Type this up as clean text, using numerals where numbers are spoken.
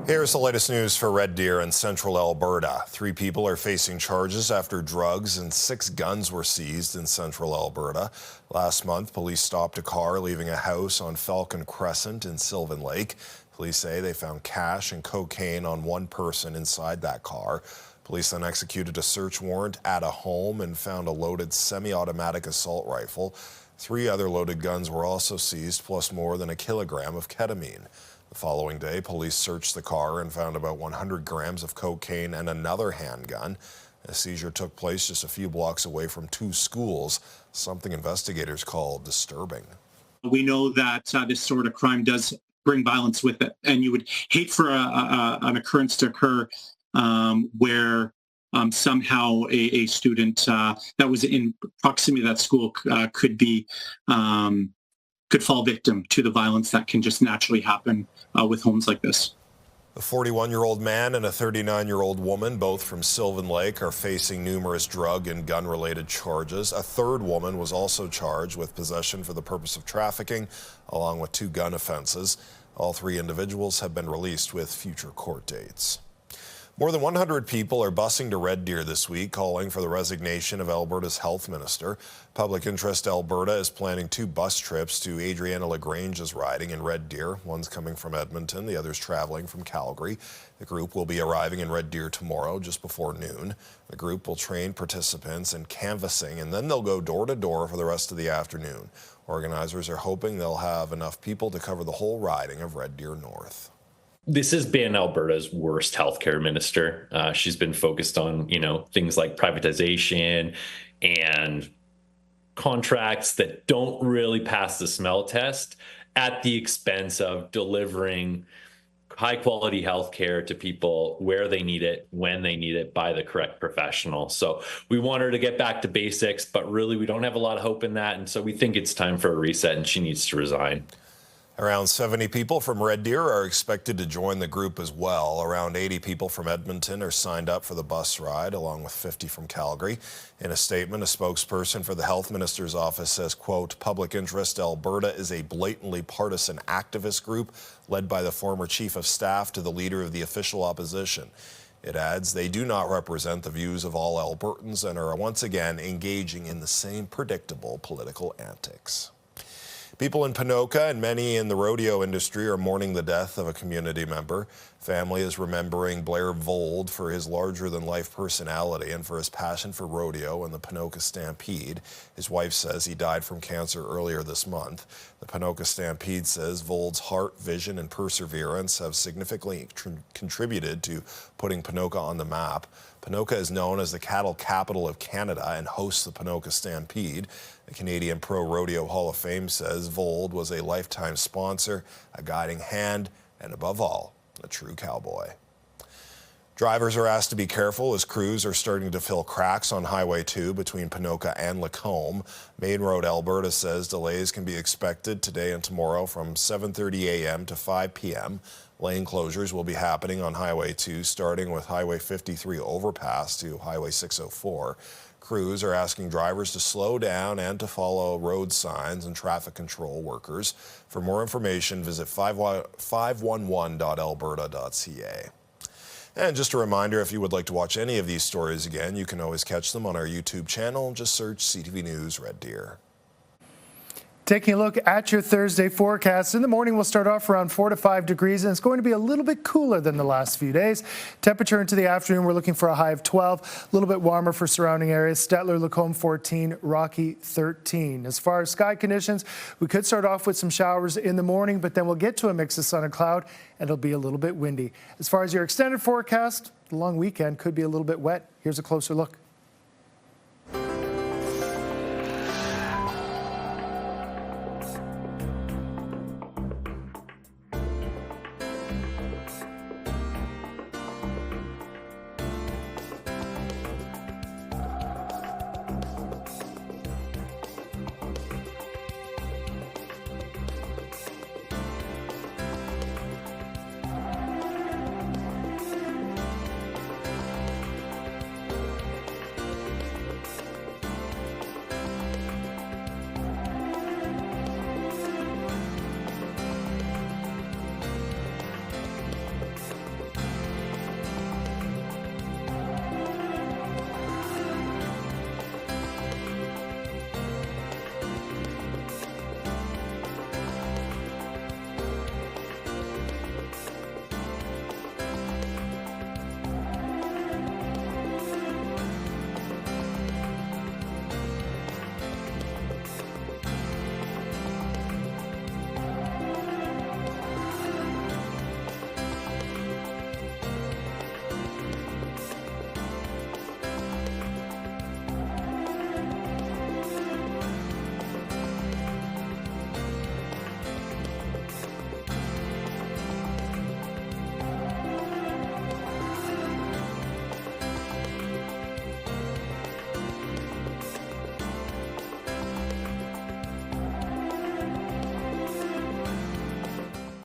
Here's the latest news for Red Deer in central Alberta. 3 people are facing charges after drugs and 6 guns were seized in central Alberta. Last month, police stopped a car leaving a house on Falcon Crescent in Sylvan Lake. Police say they found cash and cocaine on one person inside that car. Police then executed a search warrant at a home and found a loaded semi-automatic assault rifle. 3 other loaded guns were also seized, plus more than a kilogram of ketamine. The following day, police searched the car and found about 100 grams of cocaine and another handgun. A seizure took place just a few blocks away from 2 schools, something investigators call disturbing. We know that this sort of crime does bring violence with it, and you would hate for an occurrence to occur where somehow a student that was in proximity to that school could fall victim to the violence that can just naturally happen with homes like this. A 41-year-old man and a 39-year-old woman, both from Sylvan Lake, are facing numerous drug and gun-related charges. A third woman was also charged with possession for the purpose of trafficking, along with 2 gun offenses. All 3 individuals have been released with future court dates. More than 100 people are busing to Red Deer this week, calling for the resignation of Alberta's health minister. Public Interest Alberta is planning 2 bus trips to Adriana LaGrange's riding in Red Deer. One's coming from Edmonton, the other's traveling from Calgary. The group will be arriving in Red Deer tomorrow, just before noon. The group will train participants in canvassing, and then they'll go door to door for the rest of the afternoon. Organizers are hoping they'll have enough people to cover the whole riding of Red Deer North. This has been Alberta's worst healthcare minister. She's been focused on, things like privatization and contracts that don't really pass the smell test at the expense of delivering high quality healthcare to people where they need it, when they need it, by the correct professional. So we want her to get back to basics, but really we don't have a lot of hope in that. And so we think it's time for a reset and she needs to resign. Around 70 people from Red Deer are expected to join the group as well. Around 80 people from Edmonton are signed up for the bus ride, along with 50 from Calgary. In a statement, a spokesperson for the health minister's office says, quote, Public Interest Alberta is a blatantly partisan activist group led by the former chief of staff to the leader of the official opposition. It adds they do not represent the views of all Albertans and are once again engaging in the same predictable political antics. People in Ponoka and many in the rodeo industry are mourning the death of a community member. Family is remembering Blair Vold for his larger-than-life personality and for his passion for rodeo and the Ponoka Stampede. His wife says he died from cancer earlier this month. The Ponoka Stampede says Vold's heart, vision, and perseverance have significantly contributed to putting Ponoka on the map. Ponoka is known as the cattle capital of Canada and hosts the Ponoka Stampede. The Canadian Pro Rodeo Hall of Fame says Vold was a lifetime sponsor, a guiding hand, and above all, a true cowboy. Drivers are asked to be careful as crews are starting to fill cracks on Highway 2 between Ponoka and Lacombe. Main Road Alberta says delays can be expected today and tomorrow from 7:30 a.m. to 5 p.m. Lane closures will be happening on Highway 2, starting with Highway 53 overpass to Highway 604. Crews are asking drivers to slow down and to follow road signs and traffic control workers. For more information, visit 511.alberta.ca. And just a reminder, if you would like to watch any of these stories again, you can always catch them on our YouTube channel. Just search CTV News Red Deer. Taking a look at your Thursday forecast. In the morning, we'll start off around 4 to 5 degrees, and it's going to be a little bit cooler than the last few days. Temperature into the afternoon, we're looking for a high of 12, a little bit warmer for surrounding areas. Stettler, Lacombe 14, Rocky 13. As far as sky conditions, we could start off with some showers in the morning, but then we'll get to a mix of sun and cloud, and it'll be a little bit windy. As far as your extended forecast, the long weekend could be a little bit wet. Here's a closer look.